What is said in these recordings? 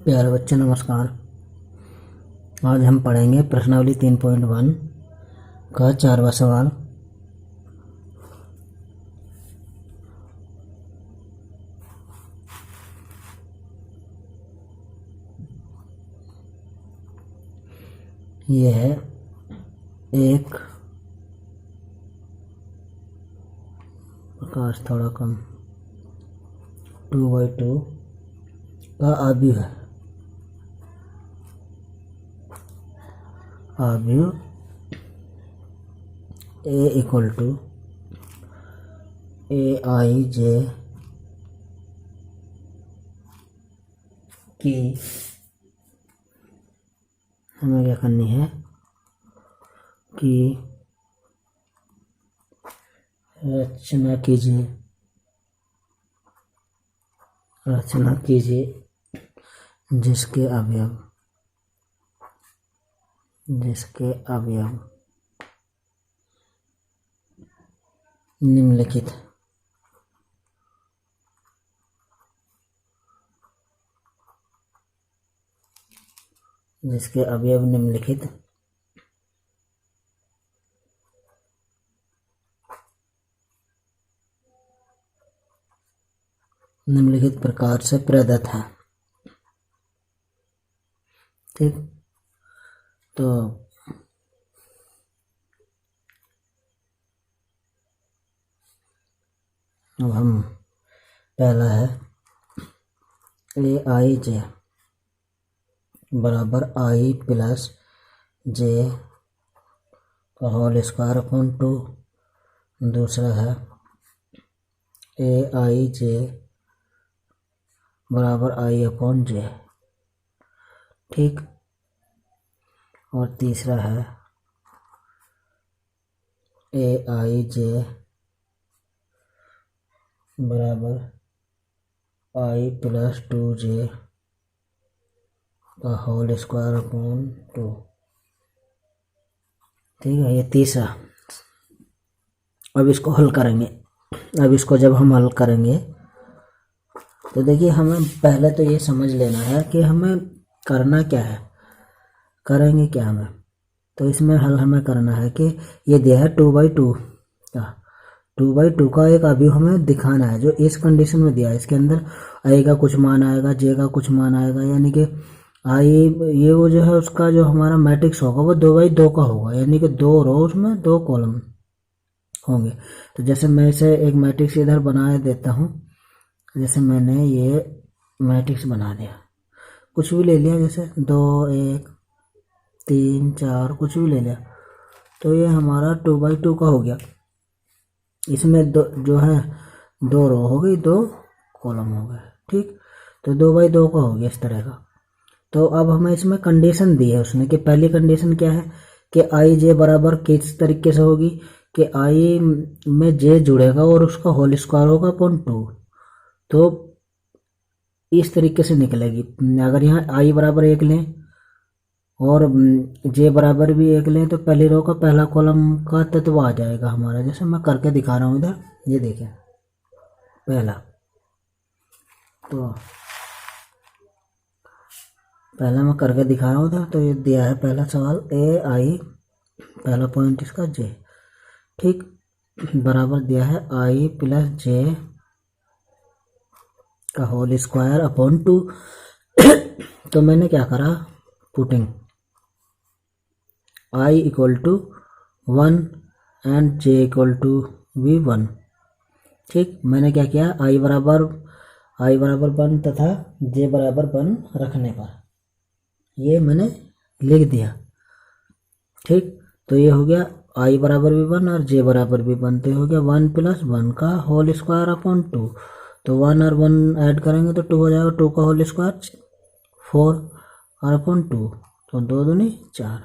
प्यारे बच्चे नमस्कार। आज हम पढ़ेंगे प्रश्नावली 3.1 का 4वां सवाल। यह है एक प्रकाश थोड़ा कम 2/2 का आव्यूह है। आव्यूह A इक्वल टू AIJ की हमें क्या करनी है कि रचना कीजिए जिसके अवयव निम्नलिखित प्रकार से प्रदत्त है। ठीक, तो अब हम पहला है AIJ बराबर I प्लस J का होल स्क्वायर अपॉन 2। दूसरा है AIJ बराबर I अपॉन J। ठीक, और तीसरा है AIJ बराबर I प्लस 2J का होल स्क्वायर अपॉन 2। ठीक है, ये तीसरा। अब इसको हल करेंगे। अब इसको जब हम हल करेंगे तो देखिए, हमें पहले तो ये समझ लेना है कि हमें करना क्या है, करेंगे क्या हमें। तो इसमें हल हमें करना है कि ये दिया है 2/2 का 2/2 का एक अवयव हमें दिखाना है जो इस कंडीशन में दिया है। इसके अंदर आई का कुछ मान आएगा, जे का कुछ मान आएगा, यानी कि आई ये वो जो है उसका जो हमारा मैट्रिक्स होगा वो 2/2 का होगा, यानी कि 2 रोज में 2 कॉलम होंगे। तो जैसे मैं इसे एक मैट्रिक्स इधर बना देता हूँ। जैसे मैंने ये मैट्रिक्स बना दिया, कुछ भी ले लिया, जैसे 2 1 3 4 कुछ भी ले लिया, तो ये हमारा 2/2 का हो गया। इसमें दो जो है 2 रो हो गई, 2 कॉलम हो गए। ठीक, तो 2/2 का हो गया इस तरह का। तो अब हमें इसमें कंडीशन दी है उसने कि पहली कंडीशन क्या है कि आई जे बराबर किस तरीके से होगी कि आई में जे जुड़ेगा और उसका होल स्क्वायर होगा अपॉन 2। तो इस तरीके से निकलेगी। अगर यहाँ आई बराबर 1 लें और जे बराबर भी 1 लें तो पहली रो का पहला कॉलम का तत्व आ जाएगा हमारा। जैसे मैं करके दिखा रहा हूँ इधर, ये देखिए पहला, तो पहला मैं करके दिखा रहा हूँ इधर। तो ये दिया है पहला सवाल AI, पहला पॉइंट इसका J। ठीक, बराबर दिया है I प्लस J का होल स्क्वायर अपॉन 2। तो मैंने क्या करा, putting I equal to 1 and J equal to भी 1। ठीक, मैंने क्या किया, I बराबर 1 तथा J बराबर 1 रखने पर ये मैंने लिख दिया। ठीक, तो ये हो गया I बराबर भी 1 और J बराबर भी 1, तो हो गया 1 प्लस 1 का होल स्क्वायर अपॉन 2। तो 1 और 1 ऐड करेंगे तो 2 हो जाएगा, 2 का होल स्क्वायर 4 और अपॉन 2, तो 2 दूनी 4,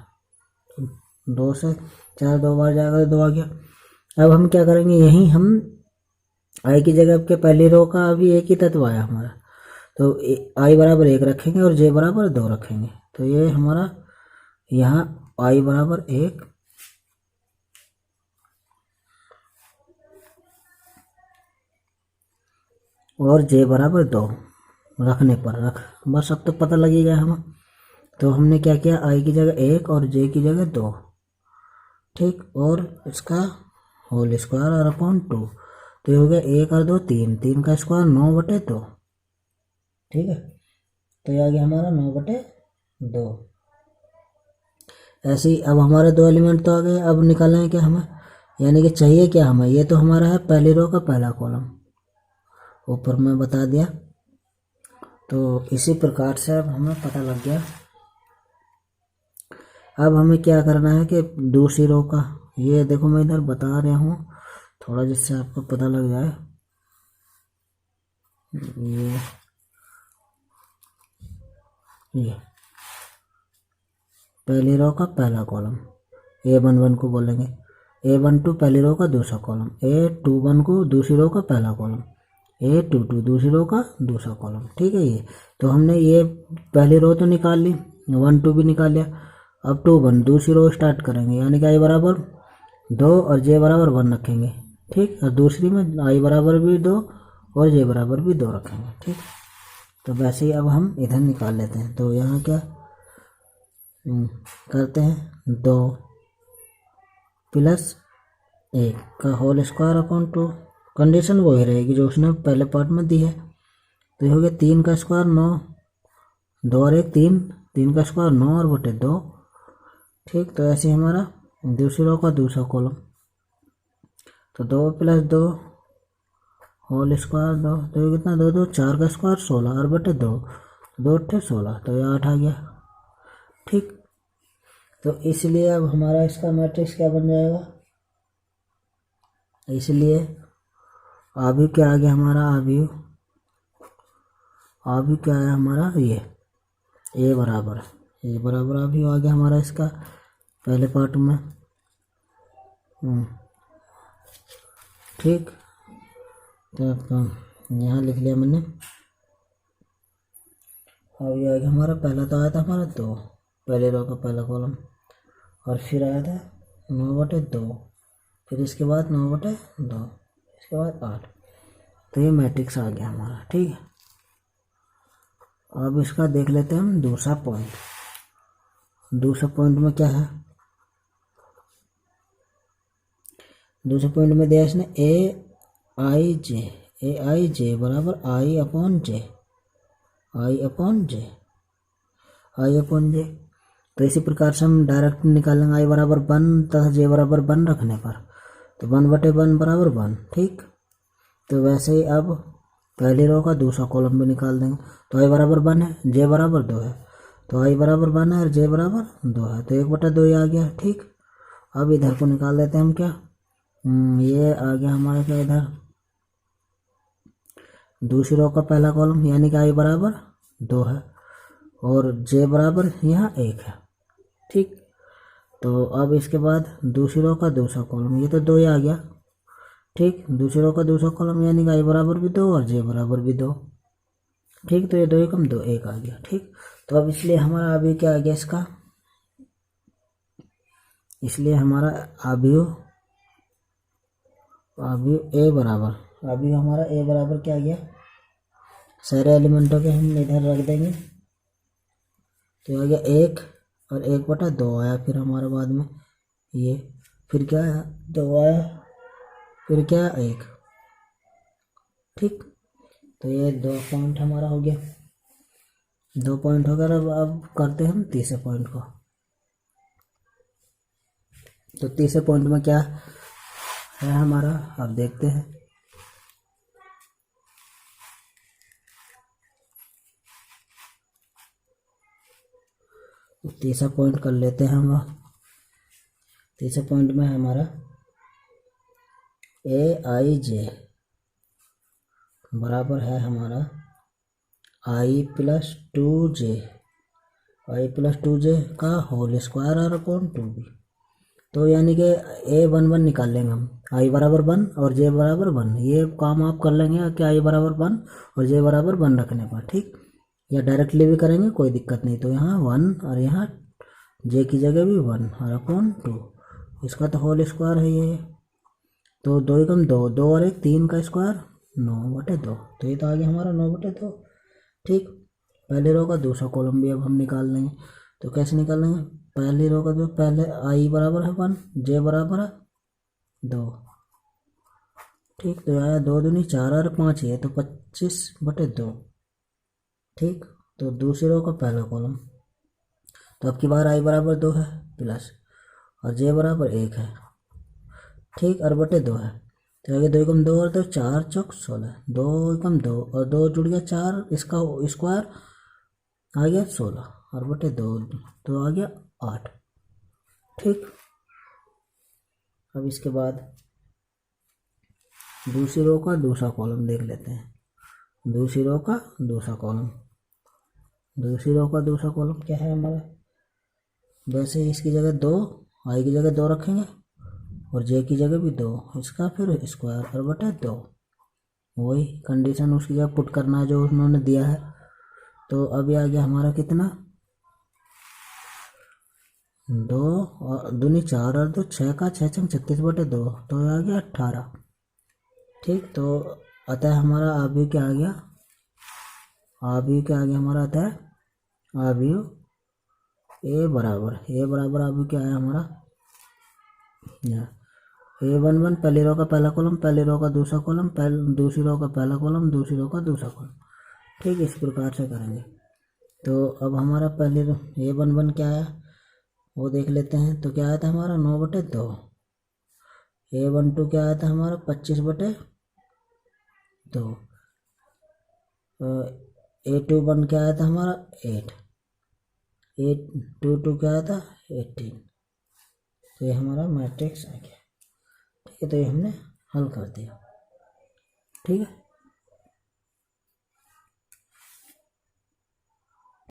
2 से 4 2 बार जाएगा तो 2 आ गया। अब हम क्या करेंगे, यहीं हम आई की जगह के पहली रो का अभी एक ही तत्व आया हमारा, तो आई बराबर 1 रखेंगे और जे बराबर 2 रखेंगे। तो ये हमारा यहाँ आई बराबर 1 और जे बराबर 2, रखने पर बस अब तो पता लग गया हमें। तो हमने क्या किया, आई की जगह 1 और जे की जगह 2, ठीक, और इसका होल स्क्वायर और अपॉन 2। तो ये हो गया 1 और 2 3, 3 का स्क्वायर 9/2, ठीक है। तो ये आ गया हमारा 9/2। ऐसे ही अब हमारे 2 एलिमेंट तो आ गए, अब निकालना है क्या हमें, यानी कि चाहिए क्या हमें, ये तो हमारा है पहली रो का पहला कॉलम, ऊपर में बता दिया। तो इसी प्रकार से अब हमें पता लग गया। अब हमें क्या करना है कि दूसरी रो का, ये देखो मैं इधर बता रहा हूँ थोड़ा जिससे आपको पता लग जाए। ये पहली रो का पहला कॉलम A11 को बोलेंगे, A12 पहली रो का दूसरा कॉलम, A21 को दूसरी रो का पहला कॉलम, A22 दूसरी रो का दूसरा कॉलम, ठीक है। ये तो हमने ये पहली रो तो निकाल ली, 1 2 भी निकाल लिया। अब 2 1 दूसरी रो स्टार्ट करेंगे, यानी कि आई बराबर 2 और जे बराबर 1 रखेंगे, ठीक। और दूसरी में आई बराबर भी 2 और जे बराबर भी 2 रखेंगे, ठीक। तो वैसे ही अब हम इधर निकाल लेते हैं। तो यहाँ क्या करते हैं, 2 + 1 का होल स्क्वायर अपॉन 2, कंडीशन वही रहेगी जो उसने पहले पार्ट में दी है। तो ये हो गया 3 का स्क्वायर 9, 2 और 1 3, 3 का स्क्वायर 9 और बटे 2, ठीक। तो ऐसे हमारा दूसरी रो का दूसरा कॉलम, तो 2 + 2 होल स्क्वायर 2, तो ये कितना 2 2 4 का स्क्वायर 16 और बटे 2, 2 8 16, तो ये 8 आ गया, ठीक। तो इसलिए अब हमारा इसका मैट्रिक्स क्या बन जाएगा, इसलिए अभी क्या आ गया हमारा, अभी क्या है हमारा, ये ए बराबर अभी आ गया हमारा इसका पहले पार्ट में, ठीक। तो यहाँ लिख लिया मैंने। अब ये आ गया हमारा, पहला तो आया था हमारा 2 पहले रो का पहला कॉलम, और फिर आया था 9/2, फिर इसके बाद 9/2, इसके बाद 8। तो ये मैट्रिक्स आ गया हमारा, ठीक है। अब इसका देख लेते हैं हम दूसरा पॉइंट। दूसरा पॉइंट में क्या है, दूसरे पॉइंट में दिया इसने आई जे बराबर आई अपॉन जे। तो इसी प्रकार से हम डायरेक्ट निकालेंगे आई बराबर 1 तथा जे बराबर 1 रखने पर, तो 1/1 बराबर 1, ठीक। तो वैसे ही अब पहली रो का दूसरा कॉलम भी निकाल देंगे। तो आई बराबर 1 है, जे बराबर 2 है, तो आई बराबर 1 है और जे बराबर 2 है, तो 1/2 ही आ गया, ठीक। अब इधर को निकाल देते हैं हम, क्या ये आ गया हमारे क्या, इधर दूसरी रो का पहला कॉलम, यानी कि आई बराबर 2 है और जे बराबर यहाँ 1 है, ठीक। तो अब इसके बाद दूसरी रो का दूसरा कॉलम, ये तो 2 ही आ गया, ठीक। दूसरी रो का दूसरा कॉलम यानी कि आई बराबर भी 2 और जे बराबर भी 2, ठीक। तो ये 2 एकम 2 1 आ गया, ठीक। तो अब इसलिए हमारा अभी क्या आ गया इसका, इसलिए हमारा अभी ए बराबर, अभी हमारा ए बराबर क्या आ गया, सारे एलिमेंटों के हम इधर रख देंगे। तो आ गया 1 और 1/2 आया, फिर हमारे बाद में ये, फिर क्या आया 2 आया, फिर क्या 1, ठीक। तो ये 2 पॉइंट हमारा हो गया, 2 पॉइंट हो गया। अब करते हैं हम तीसरे पॉइंट को। तो तीसरे पॉइंट में क्या है हमारा, अब देखते हैं। तीसरा पॉइंट कर लेते हैं हम। तीसरे पॉइंट में हमारा आई जे बराबर है हमारा I+2J का होल स्क्वायर और अपॉन 2B। तो यानी कि A11 निकाल लेंगे हम, I बराबर 1 और J बराबर 1। ये काम आप कर लेंगे कि I बराबर 1 और J बराबर 1 रखने पर, ठीक। या डायरेक्टली भी करेंगे, कोई दिक्कत नहीं। तो यहाँ 1 और यहाँ J की जगह भी 1 और अपॉन 2, इसका तो होल स्क्वायर है ये। तो 2 एकम 2, 2 और 1 3 का स्क्वायर 9/2, तो ये तो आ गया हमारा 9/2, ठीक, पहली रो का दूसरा कॉलम भी अब हम निकाल लेंगे। तो कैसे निकाल लेंगे, पहली रो का जो पहले आई बराबर है 1, जे बराबर है 2। ठीक, तो आया 2 दूनी 4 और 5 है तो 25/2। ठीक, तो दूसरी रो का पहला कॉलम, तो अब की बार आई बराबर 2 है प्लस और जे बराबर 1 है। ठीक, और बटे 2 है तो आगे 2 एकम 2 और 2 4 चौक 16, 2 एकम 2 और 2 जुड़ गया 4, इसका स्क्वायर आ गया 16 और बटे 2 तो आ गया 8। ठीक, अब इसके बाद दूसरी रो का दूसरा कॉलम देख लेते हैं। दूसरी रो का दूसरा कॉलम, दूसरी रो का दूसरा कॉलम क्या है हमारा, वैसे इसकी जगह 2, आई की जगह 2 रखेंगे और जे की जगह भी 2, इसका फिर स्क्वायर और बटा 2, वही कंडीशन उसकी जगह पुट करना जो उन्होंने दिया है। तो अभी आ गया हमारा कितना, 2 और दूनी 4 और 2 6 का 6 छंग 36/2 तो आ गया 18। ठीक, तो अतः हमारा आव्यूह क्या आ गया, आव्यूह क्या आ गया हमारा, अतः आव्यूह ए बराबर आव्यूह क्या है हमारा, A11 पहली रो का पहला कॉलम, पहली रो का दूसरा कॉलम, दूसरी रो का पहला कॉलम, दूसरी रो का दूसरा कॉलम। ठीक, इस प्रकार से करेंगे। तो अब हमारा पहली रो A11 क्या है वो देख लेते हैं। तो क्या आया था हमारा 9/2। A12 क्या आया था हमारा 25/2। A21 क्या आया था हमारा 8। A22 क्या आया था 18। तो ये हमारा मैट्रिक्स आ गया। ठीक है, तो ये हमने हल कर दिया। ठीक है।